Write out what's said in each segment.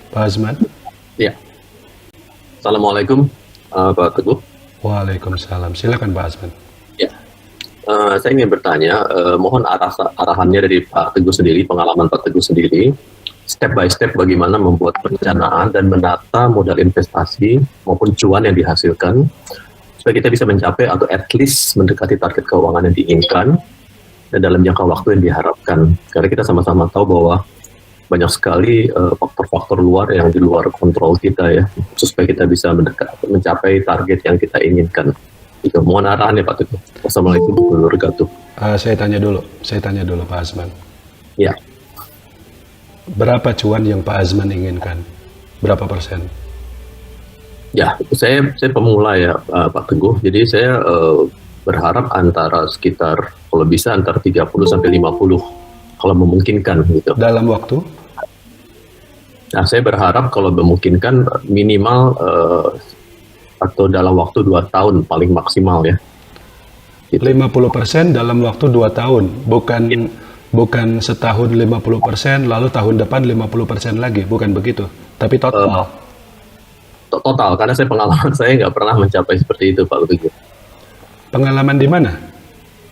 Pak Azman. Ya, Assalamualaikum Pak Teguh. Waalaikumsalam. Silakan Pak Azman. Ya, saya ingin bertanya, mohon arahannya dari Pak Teguh sendiri, pengalaman Pak Teguh sendiri, step by step bagaimana membuat perencanaan dan menata modal investasi maupun cuan yang dihasilkan, supaya kita bisa mencapai atau at least mendekati target keuangan yang diinginkan dan dalam jangka waktu yang diharapkan. Karena kita sama-sama tahu bahwa banyak sekali faktor-faktor luar yang di luar kontrol kita ya, supaya kita bisa mencapai target yang kita inginkan. Itu mohon arahannya Pak Teguh. Wassalamualaikum warahmatullahi wabarakatuh. Saya tanya dulu Pak Azman. Ya, Berapa cuan yang Pak Azman inginkan? Berapa persen? ya, saya pemula ya Pak Teguh. Jadi saya berharap antara sekitar kalau bisa antara 30 sampai 50 kalau memungkinkan gitu. Dalam waktu? Nah, saya berharap kalau memungkinkan minimal atau dalam waktu 2 tahun paling maksimal ya. 50% dalam waktu 2 tahun. Bukan setahun 50%, lalu tahun depan 50% lagi. Bukan begitu. Tapi total. Total, karena saya pengalaman saya nggak pernah mencapai seperti itu Pak Teguh. Pengalaman di mana?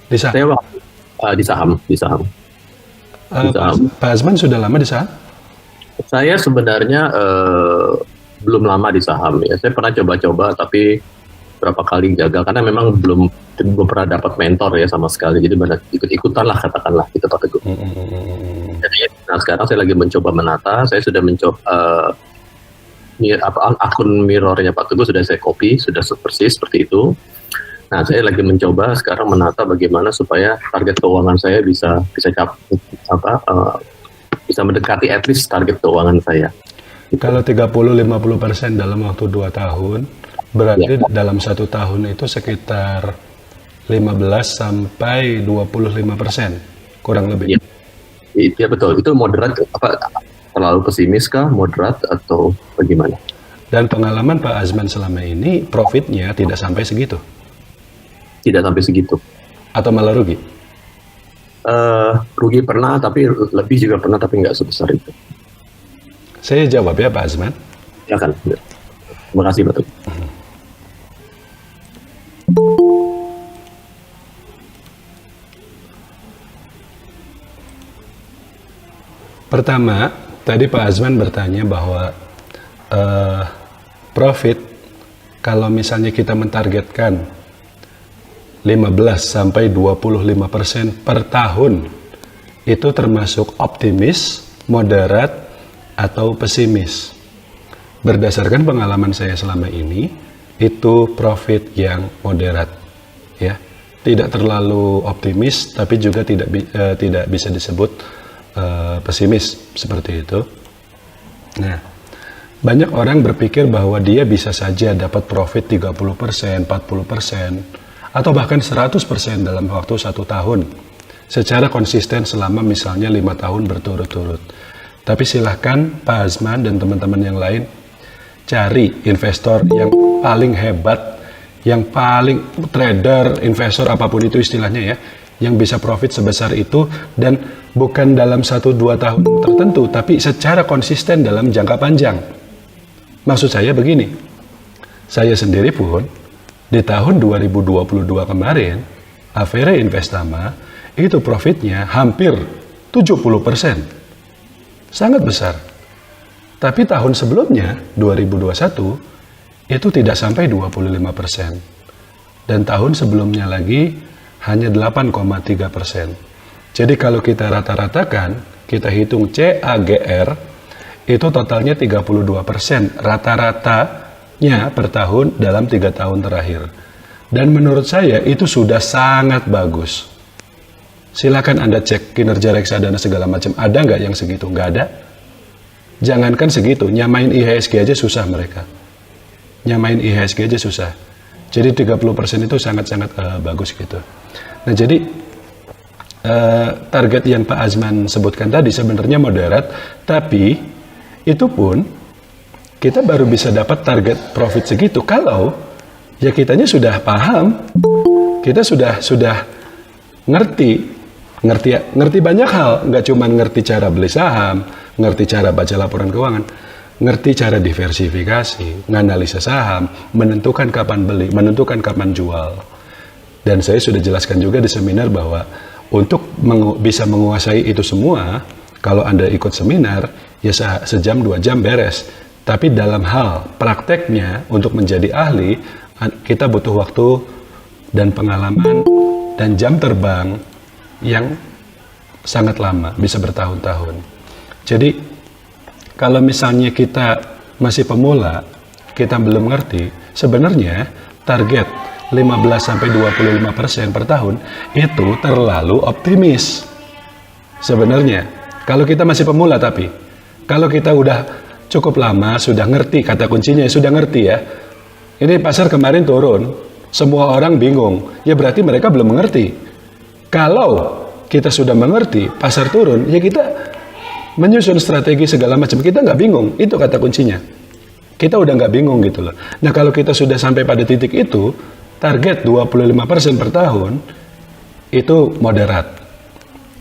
Di saham? Saya di saham. Pak Azman sudah lama di saham? Saya sebenarnya belum lama di saham ya. Saya pernah coba-coba tapi berapa kali gagal karena memang belum pernah dapat mentor ya sama sekali. Jadi banyak ikut-ikutan lah katakanlah gitu Pak Teguh. Jadi, nah sekarang saya lagi mencoba menata. Saya sudah mencoba akun mirrornya Pak Teguh sudah saya copy, sudah persis seperti itu. Nah saya lagi mencoba sekarang menata bagaimana supaya target keuangan saya bisa bisa mendekati at least target keuangan saya. Kalau 30-50% dalam waktu 2 tahun, berarti dalam 1 tahun itu sekitar 15 sampai 25%, kurang lebih. Iya betul, itu moderat terlalu pesimis kah, moderat atau bagaimana? Dan pengalaman Pak Azman selama ini, profitnya tidak sampai segitu? Tidak sampai segitu. Atau malah rugi? Rugi pernah, tapi lebih juga pernah, tapi nggak sebesar itu. Saya jawab ya Pak Azman. Ya kan. Terima kasih Pak Teguh. Pertama, tadi Pak Azman bertanya bahwa profit, kalau misalnya kita mentargetkan 15 sampai 25% per tahun, itu termasuk optimis, moderat, atau pesimis. Berdasarkan pengalaman saya selama ini, itu profit yang moderat, ya, tidak terlalu optimis, tapi juga tidak bisa disebut pesimis seperti itu. Nah, banyak orang berpikir bahwa dia bisa saja dapat profit 30%, 40%, atau bahkan 100% dalam waktu 1 tahun, secara konsisten selama misalnya 5 tahun berturut-turut. Tapi silahkan Pak Azman dan teman-teman yang lain cari investor yang paling hebat, yang paling trader, investor apapun itu istilahnya ya, yang bisa profit sebesar itu, dan bukan dalam 1-2 tahun tertentu, tapi secara konsisten dalam jangka panjang. Maksud saya begini, saya sendiri pun di tahun 2022 kemarin, Avere Investama itu profitnya hampir 70%. Sangat besar. Tapi tahun sebelumnya, 2021, itu tidak sampai 25%. Dan tahun sebelumnya lagi hanya 8,3%. Jadi kalau kita rata-ratakan, kita hitung CAGR, itu totalnya 32%. Rata-ratanya per tahun dalam 3 tahun terakhir. Dan menurut saya itu sudah sangat bagus. Silakan Anda cek kinerja reksadana segala macam. Ada nggak yang segitu? Nggak ada. Jangankan segitu, nyamain IHSG aja susah mereka. Nyamain IHSG aja susah. Jadi 30% itu sangat-sangat bagus gitu. Nah jadi target yang Pak Azman sebutkan tadi sebenarnya moderat, tapi itu pun kita baru bisa dapat target profit segitu kalau ya kitanya sudah paham, kita sudah ngerti banyak hal, nggak cuma ngerti cara beli saham, ngerti cara baca laporan keuangan. ngerti cara diversifikasi, nganalisa saham, menentukan kapan beli, menentukan kapan jual. Dan saya sudah jelaskan juga di seminar bahwa untuk bisa menguasai itu semua, kalau Anda ikut seminar, ya sejam 2 jam beres. Tapi dalam hal prakteknya untuk menjadi ahli, kita butuh waktu dan pengalaman dan jam terbang yang sangat lama, bisa bertahun-tahun. Jadi kalau misalnya kita masih pemula, kita belum ngerti, sebenarnya target 15-25% per tahun itu terlalu optimis. Sebenarnya, kalau kita masih pemula tapi, kalau kita udah cukup lama, sudah ngerti kata kuncinya, sudah ngerti ya. Ini pasar kemarin turun, semua orang bingung, ya berarti mereka belum mengerti. Kalau kita sudah mengerti, pasar turun, ya kita menyusun strategi segala macam, kita nggak bingung, itu kata kuncinya. Kita udah nggak bingung gitu loh. Nah kalau kita sudah sampai pada titik itu, target 25% per tahun, itu moderat.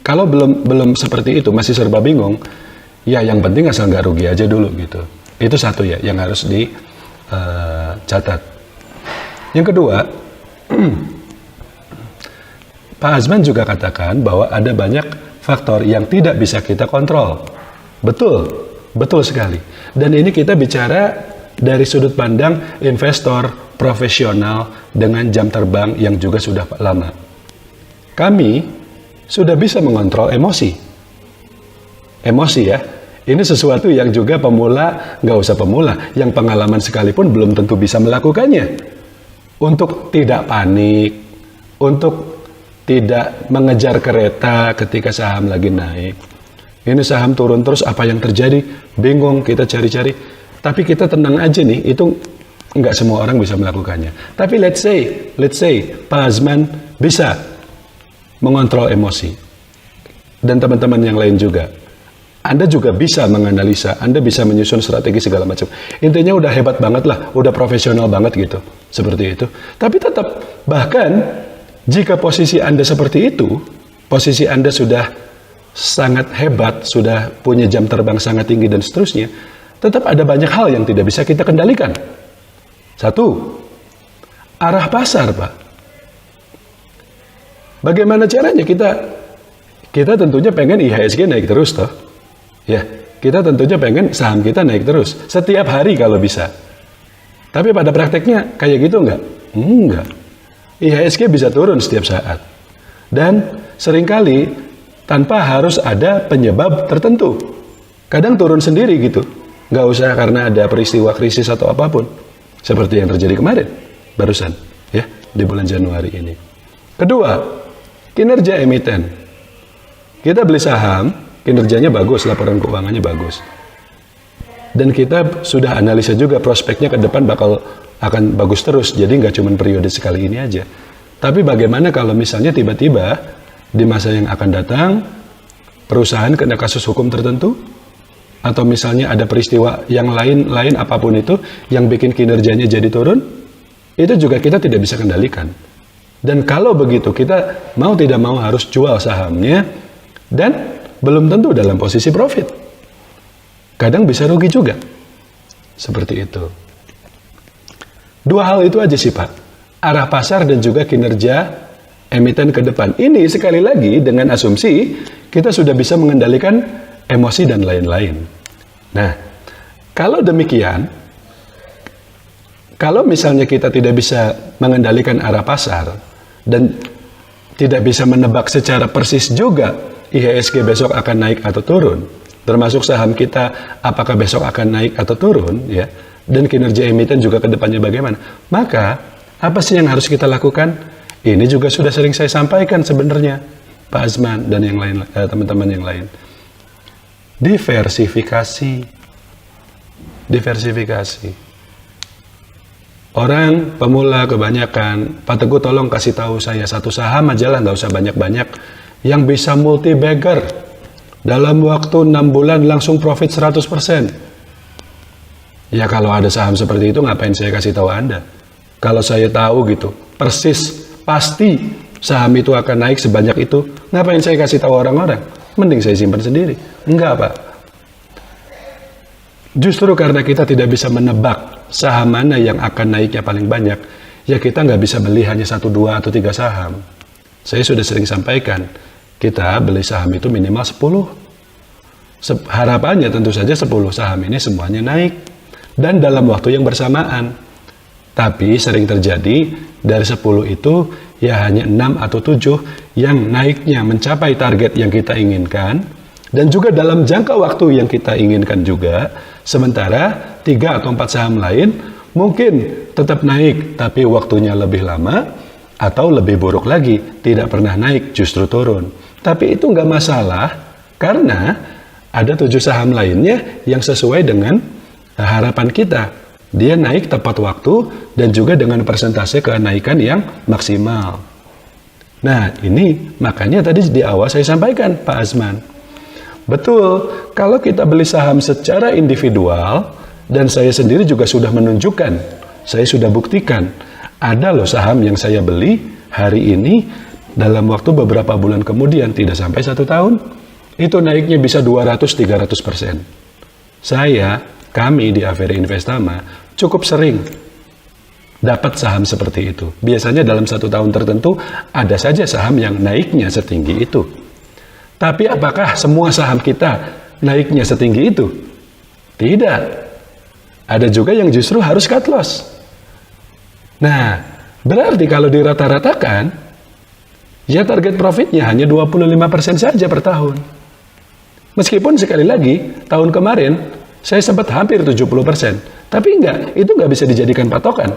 Kalau belum seperti itu, masih serba bingung, ya yang penting asal nggak rugi aja dulu gitu. Itu satu ya, yang harus dicatat. Yang kedua, Pak Azman juga katakan bahwa ada banyak faktor yang tidak bisa kita kontrol. Betul, betul sekali. Dan ini kita bicara dari sudut pandang investor profesional dengan jam terbang yang juga sudah lama. Kami sudah bisa mengontrol emosi. Emosi ya, ini sesuatu yang juga pemula, nggak usah pemula, yang pengalaman sekalipun belum tentu bisa melakukannya. Untuk tidak panik, untuk tidak mengejar kereta ketika saham lagi naik. Ini saham turun terus, apa yang terjadi? Bingung, kita cari-cari. Tapi kita tenang aja nih, itu nggak semua orang bisa melakukannya. Tapi let's say, Pak Azman bisa mengontrol emosi. Dan teman-teman yang lain juga. Anda juga bisa menganalisa, Anda bisa menyusun strategi segala macam. Intinya udah hebat banget lah, udah profesional banget gitu. Seperti itu. Tapi tetap, bahkan jika posisi Anda seperti itu, posisi Anda sudah sangat hebat, sudah punya jam terbang sangat tinggi dan seterusnya, tetap ada banyak hal yang tidak bisa kita kendalikan. Satu, arah pasar, Pak. Bagaimana caranya kita tentunya pengen IHSG naik terus, toh. Ya, kita tentunya pengen saham kita naik terus, setiap hari kalau bisa. Tapi pada prakteknya kayak gitu enggak? Enggak. IHSG bisa turun setiap saat. Dan seringkali tanpa harus ada penyebab tertentu. Kadang turun sendiri gitu. Nggak usah karena ada peristiwa krisis atau apapun. Seperti yang terjadi kemarin, barusan. Ya, di bulan Januari ini. Kedua, kinerja emiten. Kita beli saham, kinerjanya bagus, laporan keuangannya bagus. Dan kita sudah analisa juga prospeknya ke depan akan bagus terus. Jadi nggak cuma periode sekali ini aja. Tapi bagaimana kalau misalnya tiba-tiba di masa yang akan datang perusahaan kena kasus hukum tertentu, atau misalnya ada peristiwa yang lain apapun itu yang bikin kinerjanya jadi turun, itu juga kita tidak bisa kendalikan. Dan kalau begitu kita mau tidak mau harus jual sahamnya dan belum tentu dalam posisi profit. Kadang bisa rugi juga. Seperti itu. Dua hal itu aja sih Pak. Arah pasar dan juga kinerja emiten ke depan. Ini sekali lagi dengan asumsi kita sudah bisa mengendalikan emosi dan lain-lain. Nah, kalau demikian, kalau misalnya kita tidak bisa mengendalikan arah pasar dan tidak bisa menebak secara persis juga IHSG besok akan naik atau turun, termasuk saham kita apakah besok akan naik atau turun, ya, dan kinerja emiten juga ke depannya bagaimana, maka apa sih yang harus kita lakukan? Ini juga sudah sering saya sampaikan sebenarnya, Pak Azman dan yang lain, teman-teman yang lain. Diversifikasi. Orang pemula kebanyakan, Pak Teguh tolong kasih tahu saya satu saham aja lah, nggak usah banyak-banyak, yang bisa multi bagger dalam waktu 6 bulan langsung profit 100%. Ya kalau ada saham seperti itu ngapain saya kasih tahu Anda? Kalau saya tahu gitu, persis, pasti saham itu akan naik sebanyak itu, ngapain saya kasih tahu orang-orang? Mending saya simpan sendiri. Enggak Pak. Justru karena kita tidak bisa menebak saham mana yang akan naiknya paling banyak, ya kita nggak bisa beli hanya 1, 2, atau 3 saham. Saya sudah sering sampaikan, kita beli saham itu minimal 10. Harapannya tentu saja 10 saham ini semuanya naik, dan dalam waktu yang bersamaan. Tapi sering terjadi, dari 10 itu, ya hanya 6 atau 7 yang naiknya mencapai target yang kita inginkan, dan juga dalam jangka waktu yang kita inginkan juga. Sementara 3 atau 4 saham lain mungkin tetap naik, tapi waktunya lebih lama, atau lebih buruk lagi, tidak pernah naik, justru turun. Tapi itu nggak masalah, karena ada 7 saham lainnya yang sesuai dengan harapan kita. Dia naik tepat waktu dan juga dengan persentase kenaikan yang maksimal. Nah, ini makanya tadi di awal saya sampaikan, Pak Azman. Betul, kalau kita beli saham secara individual, dan saya sendiri juga sudah menunjukkan, saya sudah buktikan, ada loh saham yang saya beli hari ini, dalam waktu beberapa bulan kemudian, tidak sampai 1 tahun, itu naiknya bisa 200-300%. Kami di Averi Investama, cukup sering dapat saham seperti itu. Biasanya dalam 1 tahun tertentu, ada saja saham yang naiknya setinggi itu. Tapi apakah semua saham kita naiknya setinggi itu? Tidak. Ada juga yang justru harus cut loss. Nah, berarti kalau dirata-ratakan, ya target profitnya hanya 25% saja per tahun. Meskipun sekali lagi, tahun kemarin, saya sempat hampir 70%. Tapi itu nggak bisa dijadikan patokan.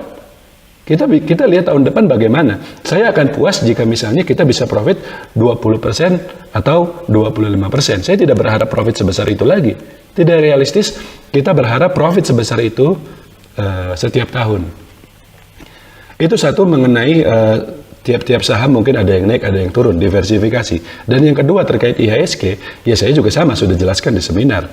Kita lihat tahun depan bagaimana. Saya akan puas jika misalnya kita bisa profit 20% atau 25%. Saya tidak berharap profit sebesar itu lagi. Tidak realistis kita berharap profit sebesar itu setiap tahun. Itu satu mengenai tiap-tiap saham mungkin ada yang naik, ada yang turun, diversifikasi. Dan yang kedua terkait IHSG, ya saya juga sama sudah jelaskan di seminar.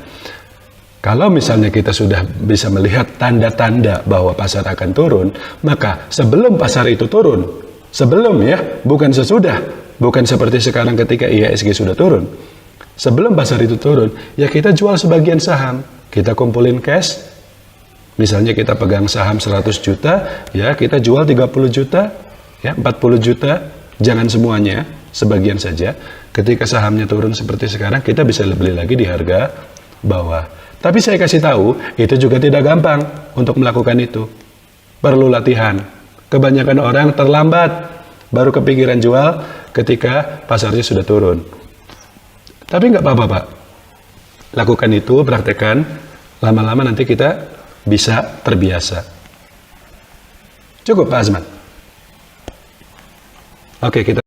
Kalau misalnya kita sudah bisa melihat tanda-tanda bahwa pasar akan turun, maka sebelum pasar itu turun, bukan sesudah, bukan seperti sekarang ketika IHSG sudah turun. Sebelum pasar itu turun, ya kita jual sebagian saham, kita kumpulin cash, misalnya kita pegang saham 100 juta, ya kita jual 30 juta, ya 40 juta, jangan semuanya, sebagian saja. Ketika sahamnya turun seperti sekarang, kita bisa beli lagi di harga bawah. Tapi saya kasih tahu, itu juga tidak gampang untuk melakukan itu. Perlu latihan. Kebanyakan orang terlambat, baru kepikiran jual ketika pasarnya sudah turun. Tapi nggak apa-apa, Pak. Lakukan itu, praktekkan. Lama-lama nanti kita bisa terbiasa. Cukup, Pak Azman. Oke, kita